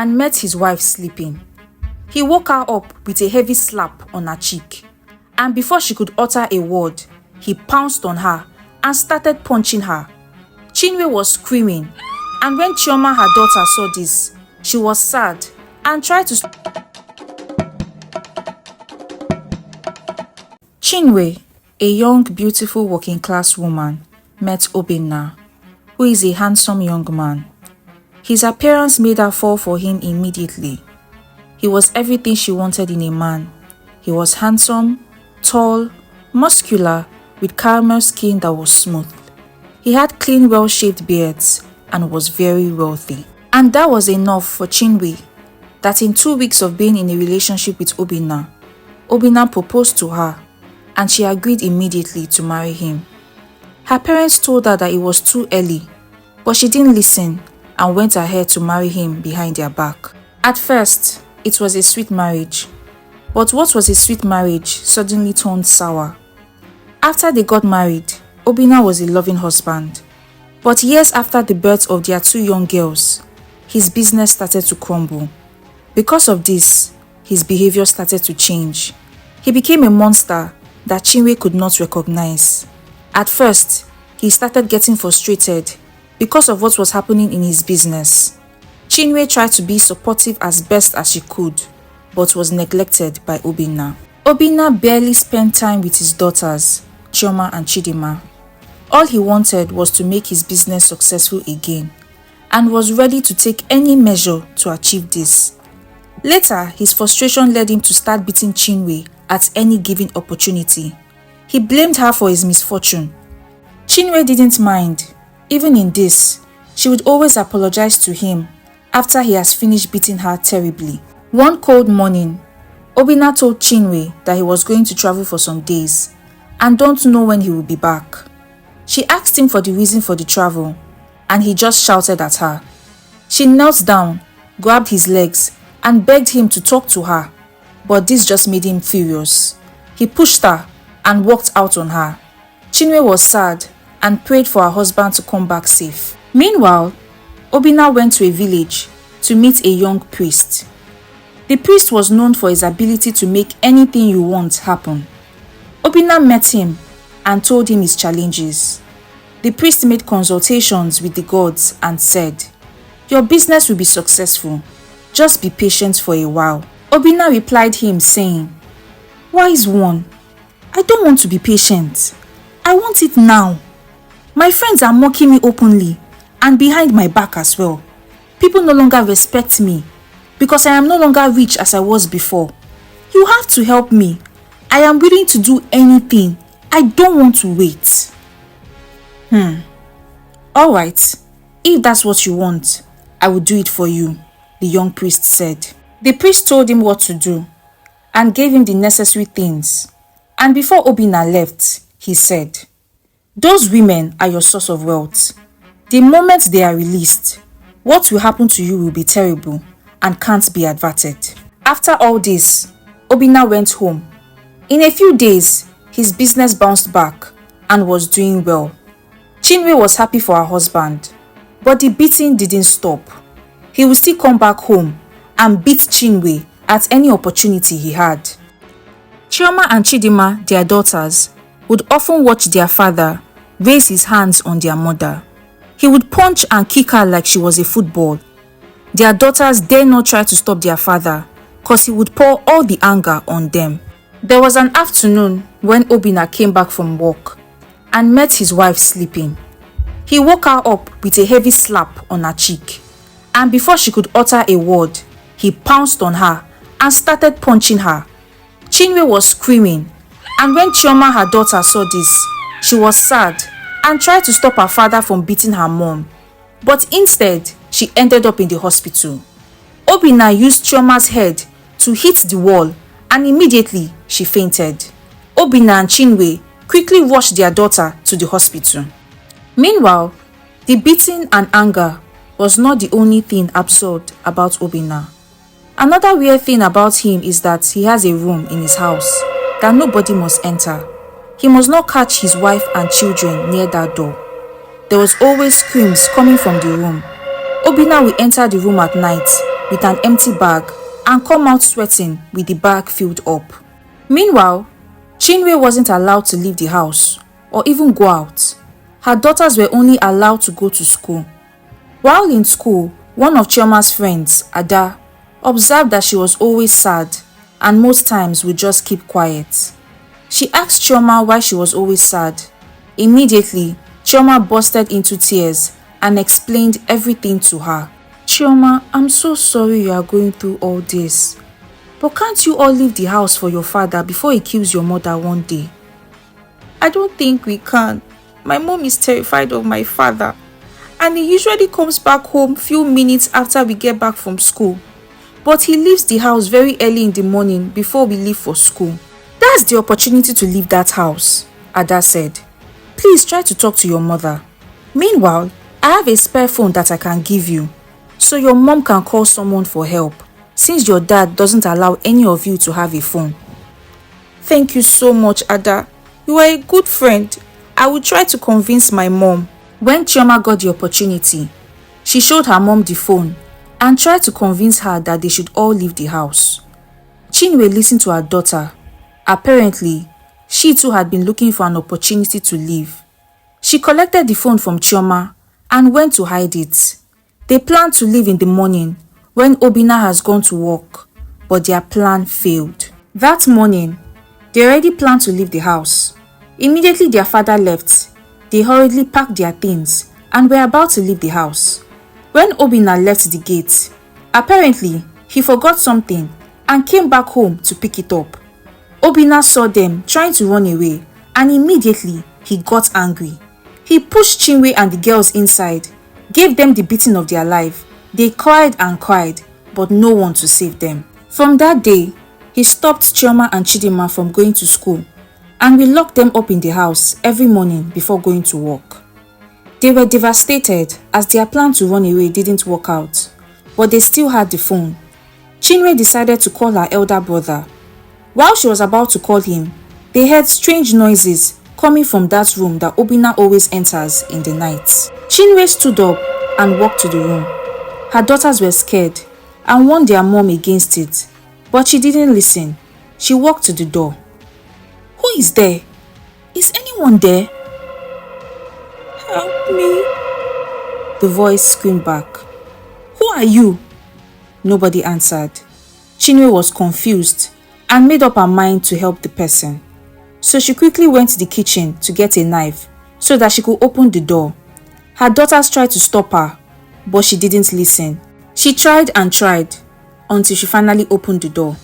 and met his wife sleeping. He woke her up with a heavy slap on her cheek, and before she could utter a word, he pounced on her and started punching her. Chinwe was screaming, and when Chioma, her daughter, saw this, she was sad and tried to Chinwe, a young, beautiful working-class woman, met Obinna, who is a handsome young man. His appearance made her fall for him immediately. He was everything she wanted in a man. He was handsome, tall, muscular, with caramel skin that was smooth. He had clean, well-shaped beards and was very wealthy. And that was enough for Chinwe, that in 2 weeks of being in a relationship with Obinna proposed to her, and she agreed immediately to marry him. Her parents told her that it was too early, but she didn't listen and went ahead to marry him behind their back. At first, it was a sweet marriage, but what was a sweet marriage suddenly turned sour. After they got married, Obinna was a loving husband, but years after the birth of their 2 young girls, his business started to crumble. Because of this, his behavior started to change. He became a monster that Chinwe could not recognize. At first, he started getting frustrated because of what was happening in his business. Chinwe tried to be supportive as best as she could, but was neglected by Obinna. Obinna barely spent time with his daughters, Chioma and Chidima. All he wanted was to make his business successful again, and was ready to take any measure to achieve this. Later, his frustration led him to start beating Chinwe at any given opportunity. He blamed her for his misfortune. Chinwe didn't mind. Even in this, she would always apologize to him after he has finished beating her terribly. One cold morning, Obinna told Chinwe that he was going to travel for some days and don't know when he will be back. She asked him for the reason for the travel, and he just shouted at her. She knelt down, grabbed his legs, and begged him to talk to her, but this just made him furious. He pushed her and walked out on her. Chinwe was sad and prayed for her husband to come back safe. Meanwhile, Obinna went to a village to meet a young priest. The priest was known for his ability to make anything you want happen. Obinna met him and told him his challenges. The priest made consultations with the gods and said, "Your business will be successful. Just be patient for a while." Obinna replied him saying, "Wise one, I don't want to be patient. I want it now. My friends are mocking me openly and behind my back as well. People no longer respect me because I am no longer rich as I was before. You have to help me. I am willing to do anything. I don't want to wait." Alright, if that's what you want, I will do it for you, the young priest said. The priest told him what to do and gave him the necessary things. And before Obinna left, he said, "Those women are your source of wealth. The moment they are released, what will happen to you will be terrible and can't be averted." After all this, Obinna went home. In a few days, his business bounced back and was doing well. Chinwe was happy for her husband, but the beating didn't stop. He would still come back home and beat Chinwe at any opportunity he had. Chioma and Chidima, their daughters, would often watch their father raise his hands on their mother. He would punch and kick her like she was a football. Their daughters dare not try to stop their father because he would pour all the anger on them. There was an afternoon when Obinna came back from work and met his wife sleeping. He woke her up with a heavy slap on her cheek, and before she could utter a word, he pounced on her and started punching her. Chinwe was screaming, and when Chioma, her daughter, saw this, she was sad and tried to stop her father from beating her mom, but instead, she ended up in the hospital. Obinna used Chioma's head to hit the wall, and immediately she fainted. Obinna and Chinwe quickly rushed their daughter to the hospital. Meanwhile, the beating and anger was not the only thing absurd about Obinna. Another weird thing about him is that he has a room in his house that nobody must enter. He must not catch his wife and children near that door. There was always screams coming from the room. Obinna will enter the room at night with an empty bag and come out sweating with the bag filled up. Meanwhile, Chinwe wasn't allowed to leave the house or even go out. Her daughters were only allowed to go to school. While in school, one of Chioma's friends, Ada, observed that she was always sad and most times would just keep quiet. She asked Chioma why she was always sad. Immediately, Chioma bursted into tears and explained everything to her. "Chioma, I'm so sorry you are going through all this. But can't you all leave the house for your father before he kills your mother one day?" "I don't think we can. My mom is terrified of my father, and he usually comes back home few minutes after we get back from school. But he leaves the house very early in the morning before we leave for school." "That's the opportunity to leave that house," Ada said. "Please try to talk to your mother. Meanwhile, I have a spare phone that I can give you, so your mom can call someone for help, since your dad doesn't allow any of you to have a phone." "Thank you so much, Ada. You are a good friend. I will try to convince my mom." When Chioma got the opportunity, she showed her mom the phone and tried to convince her that they should all leave the house. Chinwe listened to her daughter. Apparently, she too had been looking for an opportunity to leave. She collected the phone from Chioma and went to hide it. They planned to leave in the morning when Obinna has gone to work, but their plan failed. That morning, they already planned to leave the house. Immediately their father left, they hurriedly packed their things and were about to leave the house. When Obinna left the gate, apparently he forgot something and came back home to pick it up. Obinna saw them trying to run away and immediately he got angry. He pushed Chinwe and the girls inside, gave them the beating of their life. They cried and cried, but no one to save them. From that day, he stopped Chioma and Chidinma from going to school, and we locked them up in the house every morning before going to work. They were devastated as their plan to run away didn't work out, but they still had the phone. Chinwe decided to call her elder brother. While she was about to call him, they heard strange noises coming from that room that Obinna always enters in the night. Chinwe stood up and walked to the room. Her daughters were scared and warned their mom against it, but she didn't listen. She walked to the door. "Who is there? Is anyone there?" "Help me," the voice screamed back. "Who are you?" Nobody answered. Chinwe was confused and made up her mind to help the person. So she quickly went to the kitchen to get a knife so that she could open the door. Her daughters tried to stop her, but she didn't listen. She tried and tried until she finally opened the door.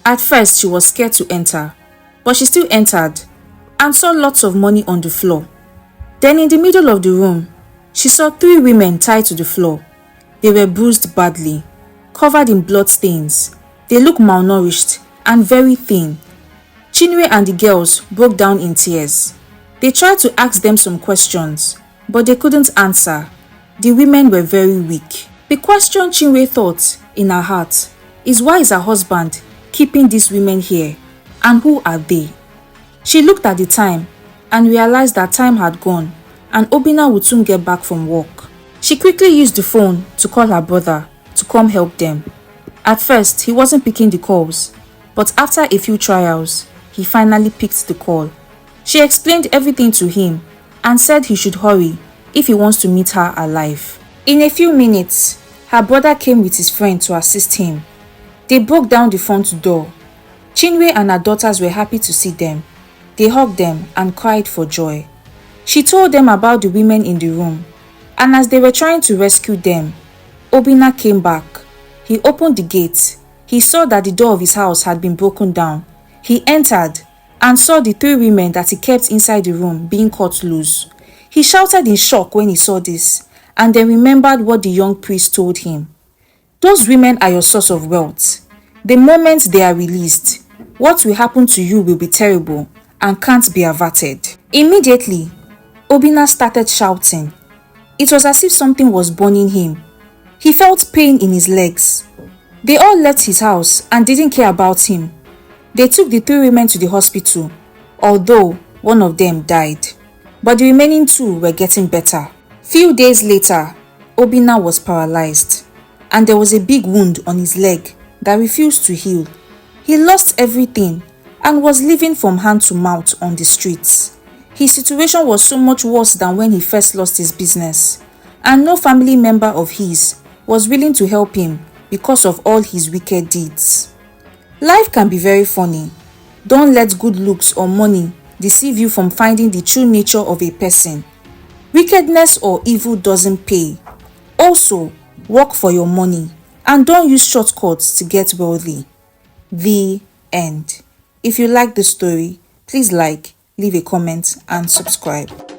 At first, she was scared to enter, but she still entered and saw lots of money on the floor. Then in the middle of the room, she saw 3 women tied to the floor. They were bruised badly, covered in blood stains. They looked malnourished and very thin. Chinwe and the girls broke down in tears. They tried to ask them some questions, but they couldn't answer. The women were very weak. The question Chinwe thought in her heart is, why is her husband keeping these women here, and who are they? She looked at the time and realized that time had gone and Obinna would soon get back from work. She quickly used the phone to call her brother to come help them. At first, he wasn't picking the calls, but after a few trials, he finally picked the call. She explained everything to him and said he should hurry if he wants to meet her alive. In a few minutes, her brother came with his friend to assist him. They broke down the front door. Chinwe and her daughters were happy to see them. They hugged them and cried for joy. She told them about the women in the room, and as they were trying to rescue them, Obinna came back. He opened the gate. He saw that the door of his house had been broken down. He entered and saw the 3 women that he kept inside the room being cut loose. He shouted in shock when he saw this, and then remembered what the young priest told him. "Those women are your source of wealth. The moment they are released, what will happen to you will be terrible and can't be averted." Immediately, Obinna started shouting. It was as if something was burning him. He felt pain in his legs. They all left his house and didn't care about him. They took the 3 women to the hospital, although one of them died. But the remaining 2 were getting better. Few days later, Obinna was paralyzed. and there was a big wound on his leg that refused to heal. He lost everything and was living from hand to mouth on the streets. His situation was so much worse than when he first lost his business, and no family member of his was willing to help him because of all his wicked deeds. Life can be very funny. Don't let good looks or money deceive you from finding the true nature of a person. Wickedness or evil doesn't pay. Also, work for your money and don't use shortcuts to get wealthy. The end. If you like the story, please like, leave a comment and subscribe.